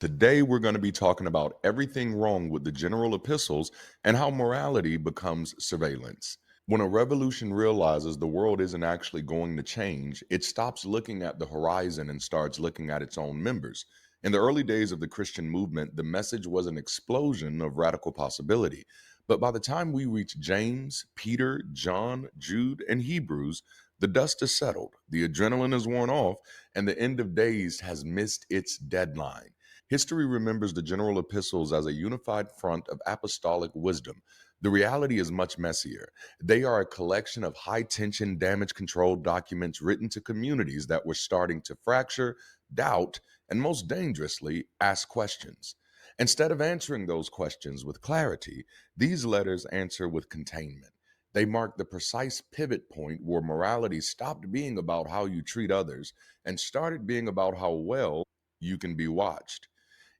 Today, we're going to be talking about everything wrong with the general epistles and how morality becomes surveillance. When a revolution realizes the world isn't actually going to change, it stops looking at the horizon and starts looking at its own members. In the early days of the Christian movement, the message was an explosion of radical possibility. But by the time we reach James, Peter, John, Jude, and Hebrews, the dust has settled, the adrenaline is worn off, and the end of days has missed its deadline. History remembers the general epistles as a unified front of apostolic wisdom. The reality is much messier. They are a collection of high tension, damage control documents written to communities that were starting to fracture, doubt, and most dangerously, ask questions. Instead of answering those questions with clarity, these letters answer with containment. They mark the precise pivot point where morality stopped being about how you treat others and started being about how well you can be watched.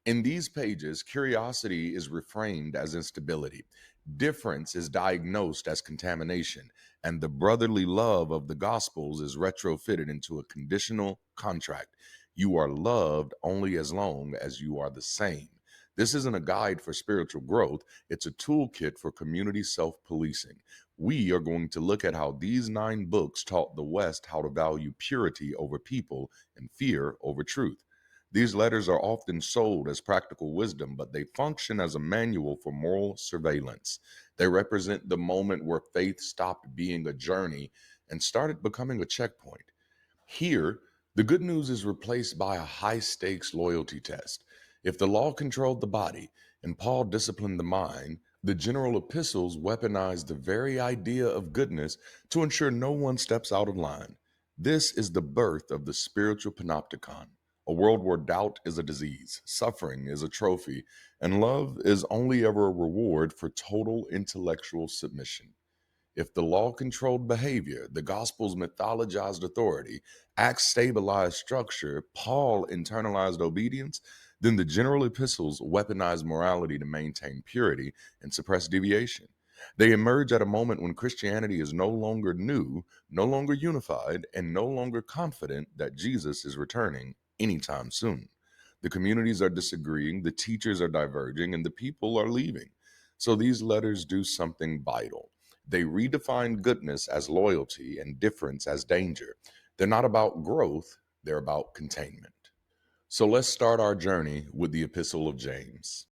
In these pages, curiosity is reframed as instability, difference is diagnosed as contamination, and the brotherly love of the Gospels is retrofitted into a conditional contract. You are loved only as long as you are the same. This isn't a guide for spiritual growth, it's a toolkit for community self policing. We are going to look at how these 9 books taught the West how to value purity over people and fear over truth. These letters are often sold as practical wisdom, but they function as a manual for moral surveillance. They represent the moment where faith stopped being a journey and started becoming a checkpoint. Here, the good news is replaced by a high stakes loyalty test. If the law controlled the body and Paul disciplined the mind, the general epistles weaponized the very idea of goodness to ensure no one steps out of line. This is the birth of the spiritual panopticon, a world where doubt is a disease, suffering is a trophy, and love is only ever a reward for total intellectual submission. If the law controlled behavior, the gospel's mythologized authority, Acts stabilized structure, Paul internalized obedience, then the general epistles weaponized morality to maintain purity and suppress deviation. They emerge at a moment when Christianity is no longer new, no longer unified, and no longer confident that Jesus is returning anytime soon. The communities are disagreeing, the teachers are diverging, and the people are leaving. So these letters do something vital. They redefine goodness as loyalty and difference as danger. They're not about growth, they're about containment. So let's start our journey with the Epistle of James.